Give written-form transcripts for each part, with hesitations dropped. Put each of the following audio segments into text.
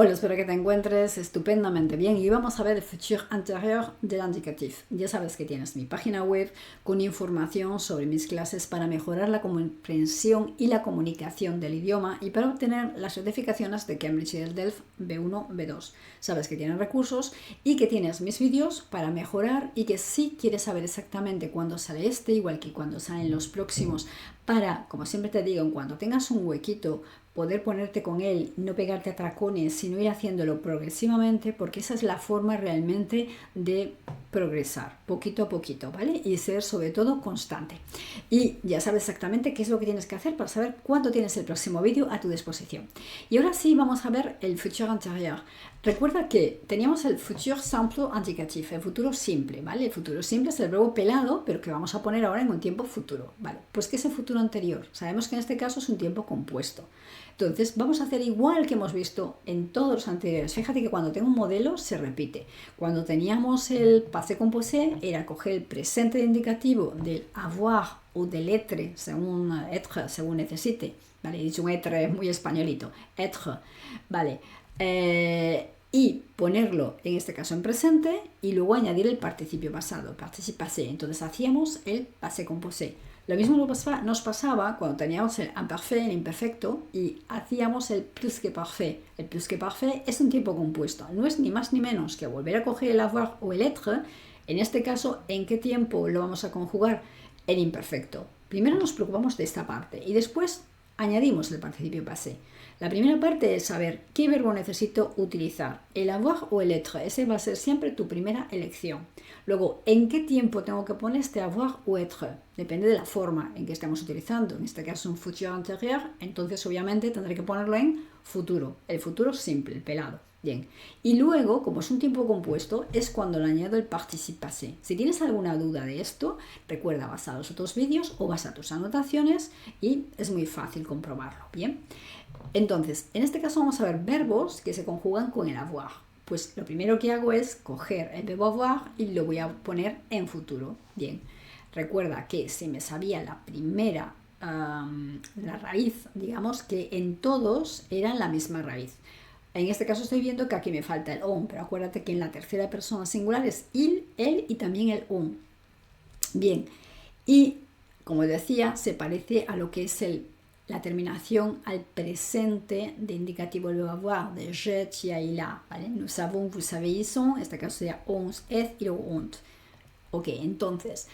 Hola, espero que te encuentres estupendamente bien y vamos a ver el futur antérieur del indicatif. Ya sabes que tienes mi página web con información sobre mis clases para mejorar la comprensión y la comunicación del idioma y para obtener las certificaciones de Cambridge y del DELF B1, B2. Sabes que tienes recursos y que tienes mis vídeos para mejorar y que si quieres saber exactamente cuándo sale este, igual que cuándo salen los próximos, para, como siempre te digo, en cuanto tengas un huequito, poder ponerte con él, no pegarte a tracones, sino ir haciéndolo progresivamente, porque esa es la forma realmente de progresar, poquito a poquito, ¿vale? Y ser sobre todo constante. Y ya sabes exactamente qué es lo que tienes que hacer para saber cuándo tienes el próximo vídeo a tu disposición. Y ahora sí vamos a ver el futur antérieur. Recuerda que teníamos el futur simple indicatif, el futuro simple, ¿vale? El futuro simple es el verbo pelado, pero que vamos a poner ahora en un tiempo futuro, ¿vale? Pues ¿qué es el futuro anterior? Sabemos que en este caso es un tiempo compuesto. Entonces vamos a hacer igual que hemos visto en todos los anteriores. Fíjate que cuando tengo un modelo se repite. Cuando teníamos el passé composé era coger el presente indicativo del avoir o del être, según necesite. Vale, he dicho un être muy españolito. Être, vale. Y ponerlo en este caso en presente y luego añadir el participio pasado, participe passé. Entonces hacíamos el passé composé. Lo mismo nos pasaba cuando teníamos el imperfect, el imperfecto, y hacíamos el plus que parfait. El plus que parfait es un tiempo compuesto. No es ni más ni menos que volver a coger el avoir o el être. En este caso, ¿en qué tiempo lo vamos a conjugar? El imperfecto. Primero nos preocupamos de esta parte y después añadimos el participio passé. La primera parte es saber qué verbo necesito utilizar, el avoir o el être. Ese va a ser siempre tu primera elección. Luego, ¿en qué tiempo tengo que poner este avoir o être? Depende de la forma en que estemos utilizando. En este caso, un futur antérieur, entonces obviamente tendré que ponerlo en futuro. El futuro simple, el pelado. Bien. Y luego, como es un tiempo compuesto, es cuando le añado el participe passé. Si tienes alguna duda de esto, recuerda, vas a los otros vídeos o vas a tus anotaciones y es muy fácil comprobarlo. Bien. Entonces, en este caso vamos a ver verbos que se conjugan con el avoir. Pues lo primero que hago es coger el verbo avoir y lo voy a poner en futuro. Bien, recuerda que si me sabía la primera, la raíz, digamos que en todos eran la misma raíz. En este caso estoy viendo que aquí me falta el on, pero acuérdate que en la tercera persona singular es il, él y también el on. Bien, y como decía, se parece a lo que es la terminación al presente de indicativo del verbo avoir, de je, tu, il, a, ¿vale? Nous savons, vous savez, ils sont, en este caso sería ons, es y luego ont. Ok, entonces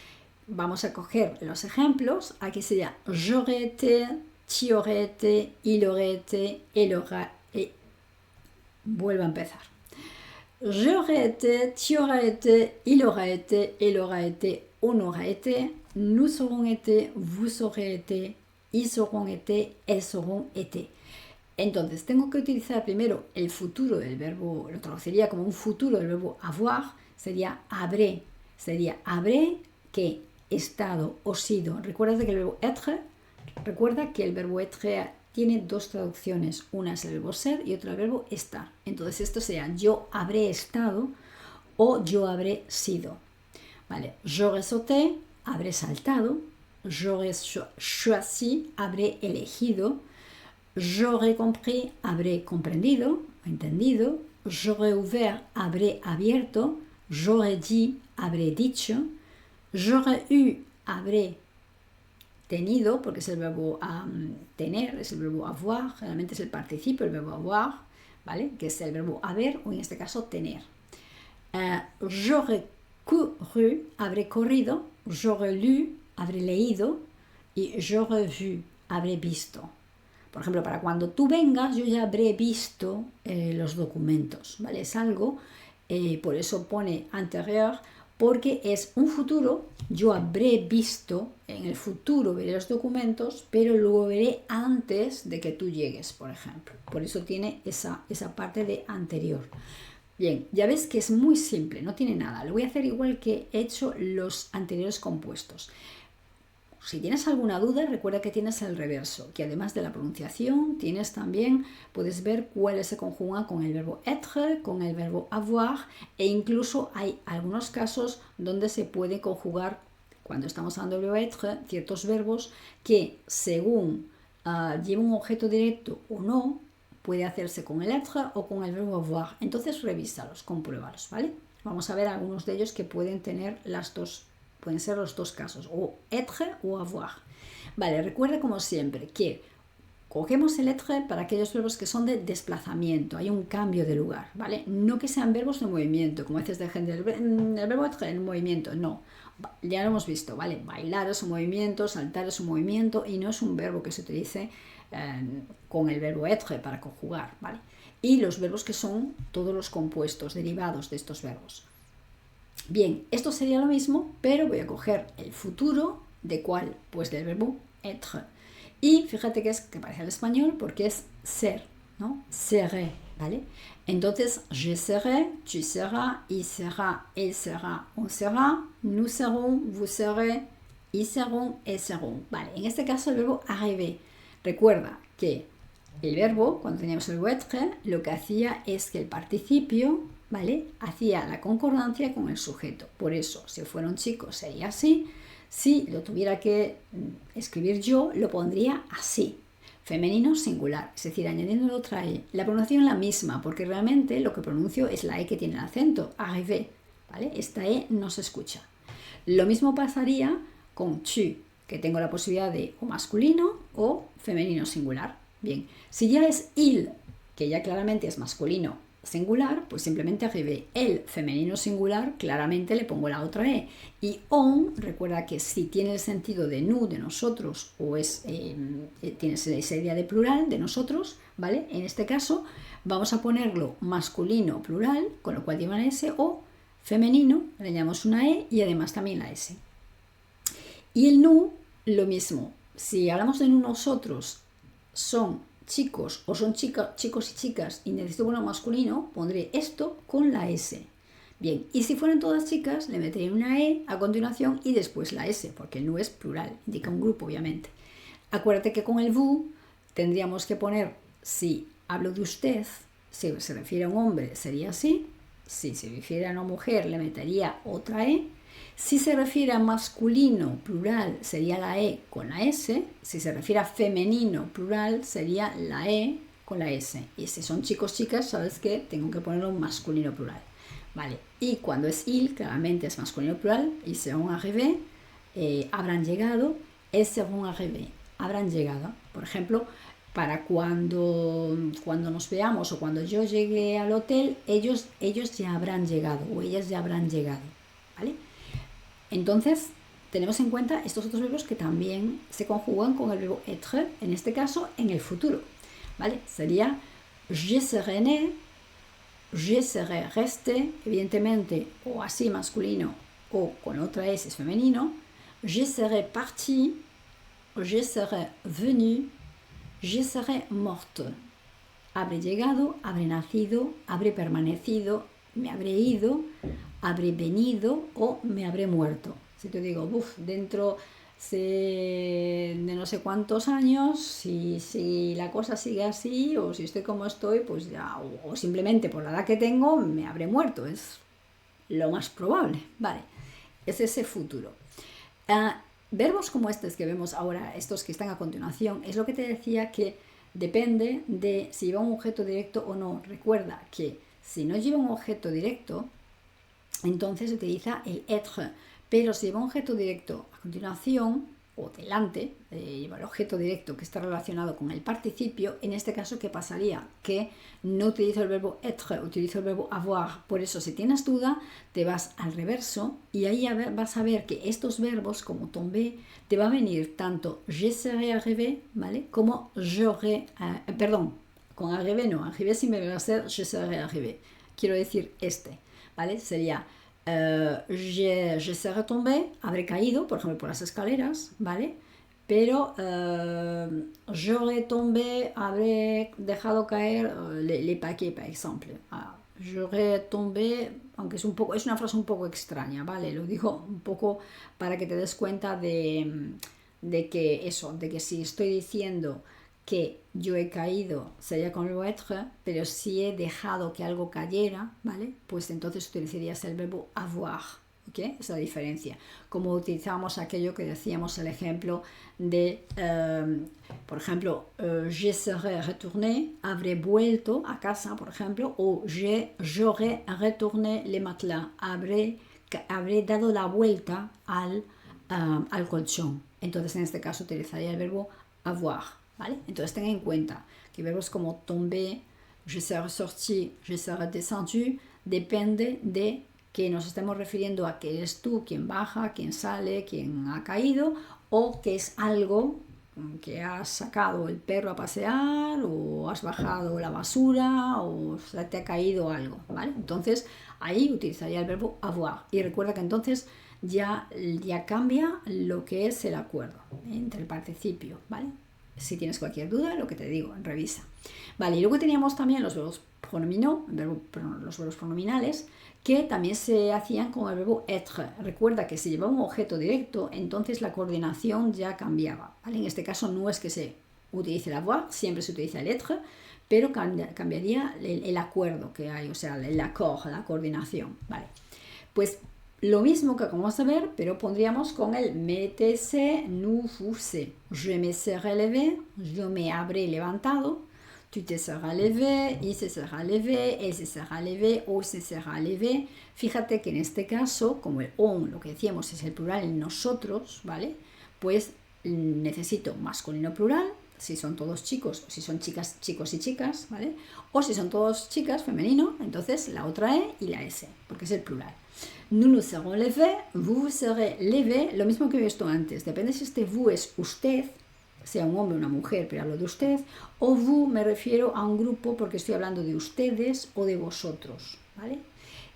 vamos a coger los ejemplos. Aquí sería j'aurais été, tu aurais été, il aurait été, elle aura, et vuelvo a empezar. J'aurais été, tu aurais été, il aura été, elle aura été, on aura été, nous aurons été, vous aurez été, ils auront été, elles auront été. Entonces, tengo que utilizar primero el futuro del verbo, lo traduciría como un futuro del verbo avoir, sería habré que estado o sido. Recuerda que el verbo être tiene dos traducciones, una es el verbo ser y otra el verbo estar. Entonces esto sería yo habré estado o yo habré sido. Vale, j'aurais sauté, habré saltado, j'aurais choisi, habré elegido, j'aurais compris, habré comprendido, entendido, j'aurais ouvert, habré abierto, j'aurais dit, habré dicho, j'aurais eu, habré tenido, porque es el verbo tener, es el verbo avoir, generalmente es el participio, el verbo avoir, ¿vale? Que es el verbo haber o en este caso tener. J'aurais couru, habré corrido, j'aurais lu, habré leído y j'aurais vu, habré visto. Por ejemplo, para cuando tú vengas, yo ya habré visto los documentos, ¿vale? Es algo, por eso pone antérieur, porque es un futuro, yo habré visto, en el futuro veré los documentos, pero luego veré antes de que tú llegues, por ejemplo. Por eso tiene esa parte de anterior. Bien, ya ves que es muy simple, no tiene nada. Lo voy a hacer igual que he hecho los anteriores compuestos. Si tienes alguna duda, recuerda que tienes el reverso, que además de la pronunciación, tienes también, puedes ver cuáles se conjugan con el verbo être, con el verbo avoir, e incluso hay algunos casos donde se puede conjugar, cuando estamos hablando del verbo être, ciertos verbos que según lleva un objeto directo o no, puede hacerse con el être o con el verbo avoir. Entonces revísalos, compruébalos, ¿vale? Vamos a ver algunos de ellos que pueden tener pueden ser los dos casos, o être o avoir. Vale, recuerda como siempre que cogemos el être para aquellos verbos que son de desplazamiento, hay un cambio de lugar, ¿vale? No que sean verbos de movimiento, como dices de gente, el verbo être en movimiento, no. Ya lo hemos visto, ¿vale? Bailar es un movimiento, saltar es un movimiento y no es un verbo que se utilice con el verbo être para conjugar, ¿vale? Y los verbos que son todos los compuestos derivados de estos verbos. Bien, esto sería lo mismo, pero voy a coger el futuro, ¿de cuál? Pues del verbo être. Y fíjate que parece al español porque es ser, ¿no? Seré, ¿vale? Entonces, je serai, tu seras, il sera, elle sera, on sera, nous serons, vous serez, ils seront, elles seront. Vale, en este caso el verbo arriver. Recuerda que el verbo, cuando teníamos el verbo être, lo que hacía es que el participio, ¿vale? Hacía la concordancia con el sujeto. Por eso, si fuera un chico sería así. Si lo tuviera que escribir yo, lo pondría así. Femenino singular, es decir, añadiendo la otra E. La pronunciación es la misma, porque realmente lo que pronuncio es la E que tiene el acento, arrivé, ¿vale? Esta E no se escucha. Lo mismo pasaría con tu, que tengo la posibilidad de o masculino o femenino singular. Bien, si ya es il, que ya claramente es masculino singular, pues simplemente arrivé. El femenino singular, claramente le pongo la otra E. Y on, recuerda que si tiene el sentido de nous, de nosotros, o tiene esa idea de plural, de nosotros, ¿vale? En este caso vamos a ponerlo masculino plural, con lo cual lleva una S, o femenino, le añadimos una E y además también la S. Y el nous, lo mismo. Si hablamos de nous, nosotros, son chicos o son chicos y chicas y necesito uno masculino, pondré esto con la S. Bien, y si fueran todas chicas, le meteré una E a continuación y después la S, porque el nous es plural, indica un grupo, obviamente. Acuérdate que con el vous tendríamos que poner, si hablo de usted, si se refiere a un hombre, sería así. Si se refiere a una mujer, le metería otra E. Si se refiere a masculino plural, sería la E con la S. Si se refiere a femenino plural, sería la E con la S. Y si son chicos, chicas, sabes que tengo que ponerlo masculino plural. Vale. Y cuando es il, claramente es masculino plural. Ils seront arrivés, habrán llegado. Elles seront arrivées, habrán llegado. Por ejemplo, para cuando nos veamos o cuando yo llegue al hotel, ellos ya habrán llegado o ellas ya habrán llegado. ¿Vale? Entonces, tenemos en cuenta estos otros verbos que también se conjugan con el verbo être, en este caso en el futuro. ¿Vale? Sería je serai né, je serai resté, evidentemente, o así masculino o con otra S es femenino. Je serai parti, je serai venu, je serai morte. Habré llegado, habré nacido, habré permanecido, me habré ido, habré venido o me habré muerto. Si te digo, dentro de no sé cuántos años, si la cosa sigue así o si estoy como estoy, pues ya, o simplemente por la edad que tengo, me habré muerto. Es lo más probable, ¿vale? Es ese futuro. Verbos como estos que vemos ahora, estos que están a continuación, es lo que te decía que depende de si lleva un objeto directo o no. Recuerda que si no lleva un objeto directo, entonces se utiliza el être, pero si lleva un objeto directo a continuación o delante, lleva el objeto directo que está relacionado con el participio, en este caso, ¿qué pasaría? Que no utilizo el verbo être, utilizo el verbo avoir. Por eso, si tienes duda, te vas al reverso y ahí vas a ver que estos verbos, como tomber, te va a venir tanto je serai arrivé, ¿vale? Como j'aurai, con arrivé no, arrivé siempre va a ser je serai arrivé. Quiero decir ¿vale? Sería je serai tombé, habré caído, por ejemplo, por las escaleras, ¿vale? Pero j'aurais tombé, habré dejado caer les paquets, por ejemplo. J'aurais tombé, aunque es una frase un poco extraña, ¿vale? Lo digo un poco para que te des cuenta de que si estoy diciendo que yo he caído sería con el verbo être, pero si he dejado que algo cayera, ¿vale? Pues entonces utilizarías el verbo avoir, ¿ok? Es la diferencia. Como utilizamos aquello que decíamos, el ejemplo de, por ejemplo, je serai retourné, habré vuelto a casa, por ejemplo, o j'aurais retourné les matelas, habré dado la vuelta al colchón. Entonces, en este caso, utilizaría el verbo avoir, ¿vale? Entonces, ten en cuenta que verbos como tomber, je serai sorti, je serai descendu, depende de que nos estemos refiriendo a que eres tú quien baja, quien sale, quien ha caído, o que es algo que has sacado el perro a pasear, o has bajado la basura, o se te ha caído algo, ¿vale? Entonces, ahí utilizaría el verbo avoir. Y recuerda que entonces ya cambia lo que es el acuerdo entre el participio, ¿vale? Si tienes cualquier duda, lo que te digo, revisa. Vale, y luego teníamos también los verbos los verbos pronominales, que también se hacían con el verbo être. Recuerda que si llevaba un objeto directo, entonces la coordinación ya cambiaba, ¿vale? En este caso no es que se utilice el avoir, siempre se utiliza el être, pero cambiaría el acuerdo que hay, o sea, el accord, la coordinación, ¿vale? Pues lo mismo que acabamos de ver, pero pondríamos con el m'étais, nous, vous, c'est. Je me serai levé, yo me habré levantado, tu te seras levé, il se sera levé, elle se sera levé, o se sera levé. Fíjate que en este caso, como el on, lo que decíamos es el plural en nosotros, ¿vale? Pues necesito masculino plural, si son todos chicos, o si son chicas, chicos y chicas, ¿vale? O si son todos chicas, femenino, entonces la otra E y la S, porque es el plural. Nous nous serons levés, vous vous serez levé, lo mismo que he visto antes, depende si este vous es usted, sea un hombre o una mujer, pero hablo de usted, o vous me refiero a un grupo porque estoy hablando de ustedes o de vosotros, ¿vale?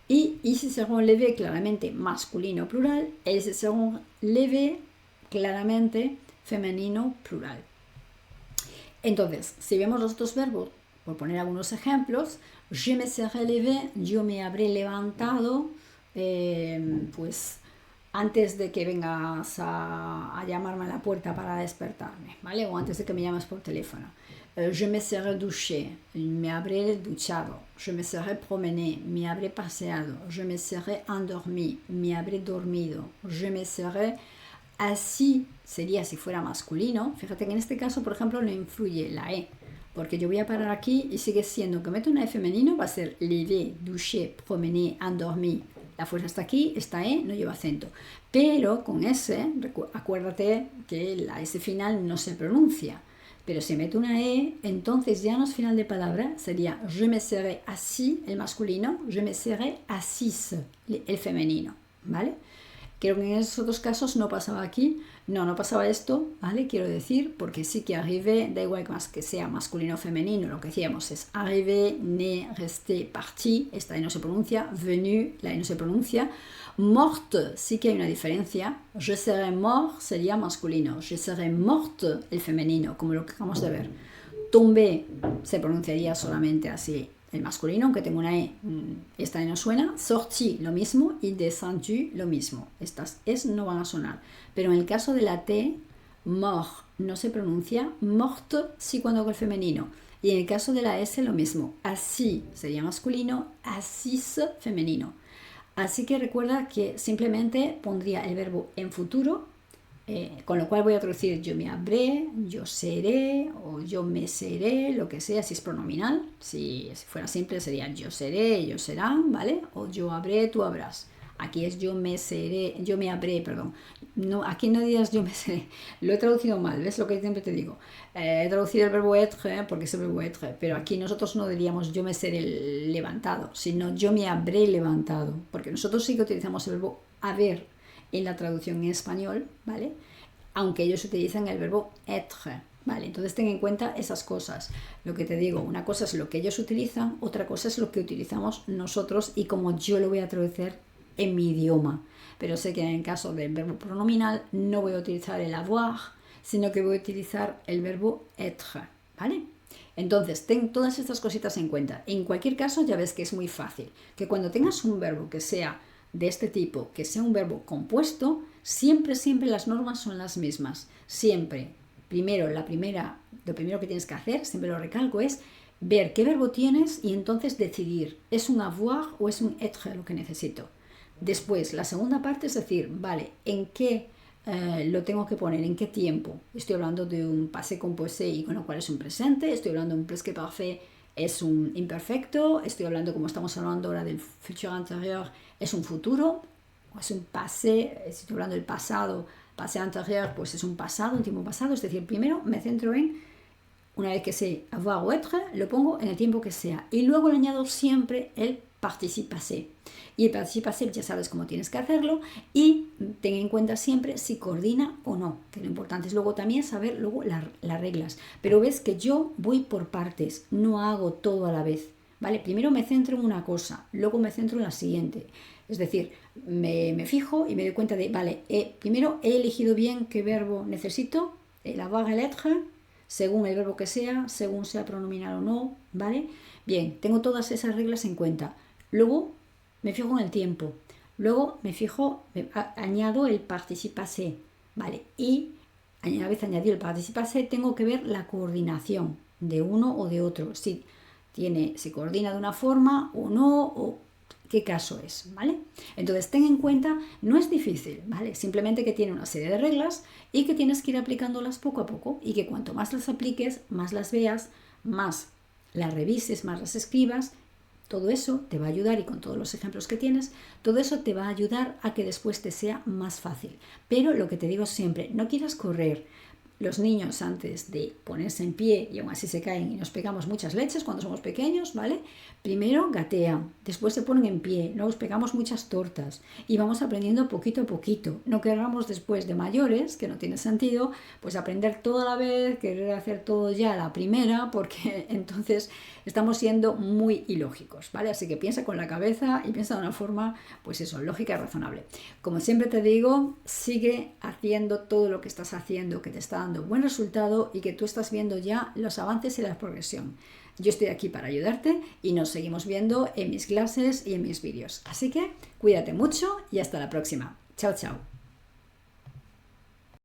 Y ils se seront levés, claramente masculino plural, elles se seront levées, claramente femenino plural. Entonces, si vemos los dos verbos, por poner algunos ejemplos, je me serai levé, yo me habré levantado, pues antes de que vengas a llamarme a la puerta para despertarme, ¿vale? O antes de que me llames por teléfono. Je me serai douché, me habré duchado. Je me serai promené, me habré paseado. Je me serai endormi, me habré dormido. Je me serai así, sería si fuera masculino. Fíjate que en este caso, por ejemplo, no influye la E, porque yo voy a parar aquí y sigue siendo que meto una E femenino, va a ser levé, douché, promené, endormi. La fuerza está aquí, esta E no lleva acento. Pero con S, acuérdate que la S final no se pronuncia. Pero si meto una E, entonces ya no es final de palabra, sería je me serai assis, el masculino, je me serai assis, el femenino, ¿vale? Creo que en esos otros casos no pasaba aquí, no pasaba esto, ¿vale? Quiero decir, porque sí que arrivé, da igual que sea masculino o femenino, lo que decíamos es arrivé, né, resté, parti, esta E no se pronuncia, venu, la E no se pronuncia, morte, sí que hay una diferencia, je serai mort sería masculino, je serai morte el femenino, como lo que acabamos de ver, tombé se pronunciaría solamente así, el masculino, aunque tengo una E, esta E no suena, sorti lo mismo y descendu lo mismo. Estas Es no van a sonar. Pero en el caso de la T, mort no se pronuncia, morte sí cuando con el femenino. Y en el caso de la S lo mismo, así sería masculino, assis femenino. Así que recuerda que simplemente pondría el verbo en futuro, con lo cual voy a traducir yo me habré, yo seré o yo me seré, lo que sea, si es pronominal. Si fuera simple sería yo seré, ellos serán, ¿vale? O yo habré, tú habrás. Aquí es yo me seré, yo me habré, perdón. No, aquí no digas yo me seré. Lo he traducido mal, ¿ves lo que siempre te digo? He traducido el verbo être porque es el verbo être, pero aquí nosotros no diríamos yo me seré levantado, sino yo me habré levantado, porque nosotros sí que utilizamos el verbo haber en la traducción en español, ¿vale? Aunque ellos utilizan el verbo être, ¿vale? Entonces ten en cuenta esas cosas. Lo que te digo, una cosa es lo que ellos utilizan, otra cosa es lo que utilizamos nosotros y como yo lo voy a traducir en mi idioma. Pero sé que en el caso del verbo pronominal no voy a utilizar el avoir, sino que voy a utilizar el verbo être, ¿vale? Entonces, ten todas estas cositas en cuenta. En cualquier caso, ya ves que es muy fácil, que cuando tengas un verbo que sea de este tipo, que sea un verbo compuesto, siempre las normas son las mismas. Siempre, lo primero que tienes que hacer, siempre lo recalco, es ver qué verbo tienes y entonces decidir, ¿es un avoir o es un être lo que necesito? Después, la segunda parte es decir, vale, ¿en qué lo tengo que poner? ¿En qué tiempo? Estoy hablando de un passé composé y con lo cual es un presente. Estoy hablando de un presque parfait, es un imperfecto. Estoy hablando, como estamos hablando ahora del futur antérieur, es un futuro. O es un passé, estoy hablando del pasado, passé antérieur, pues es un pasado, un tiempo pasado. Es decir, primero me centro en, una vez que sé avoir o être, lo pongo en el tiempo que sea. Y luego le añado siempre el participe passé. Y el participe passé ya sabes cómo tienes que hacerlo y ten en cuenta siempre si coordina o no, que lo importante es luego también saber luego las reglas. Pero ves que yo voy por partes, no hago todo a la vez, ¿vale? Primero me centro en una cosa, luego me centro en la siguiente. Es decir, me fijo y me doy cuenta de, vale, primero he elegido bien qué verbo necesito, el avoir, el être, según el verbo que sea, según sea pronominal o no, ¿vale? Bien, tengo todas esas reglas en cuenta. Luego me fijo en el tiempo. Luego añado el participe passé, ¿vale? Y una vez añadido el participe passé, tengo que ver la coordinación de uno o de otro. Si coordina de una forma o no, o qué caso es, ¿vale? Entonces ten en cuenta, no es difícil, ¿vale? Simplemente que tiene una serie de reglas y que tienes que ir aplicándolas poco a poco y que cuanto más las apliques, más las veas, más las revises, más las escribas. Todo eso te va a ayudar, y con todos los ejemplos que tienes, todo eso te va a ayudar a que después te sea más fácil. Pero lo que te digo siempre, no quieras correr. Los niños, antes de ponerse en pie, y aún así se caen y nos pegamos muchas leches cuando somos pequeños, ¿vale? Primero gatean, después se ponen en pie, luego nos pegamos muchas tortas y vamos aprendiendo poquito a poquito. No queramos después de mayores, que no tiene sentido, pues aprender todo a la vez, querer hacer todo ya a la primera, porque entonces estamos siendo muy ilógicos, ¿vale? Así que piensa con la cabeza y piensa de una forma, pues eso, lógica y razonable. Como siempre te digo, sigue haciendo todo lo que estás haciendo, que te está dando buen resultado y que tú estás viendo ya los avances y la progresión. Yo estoy aquí para ayudarte y nos seguimos viendo en mis clases y en mis vídeos. Así que cuídate mucho y hasta la próxima. Chao, chao.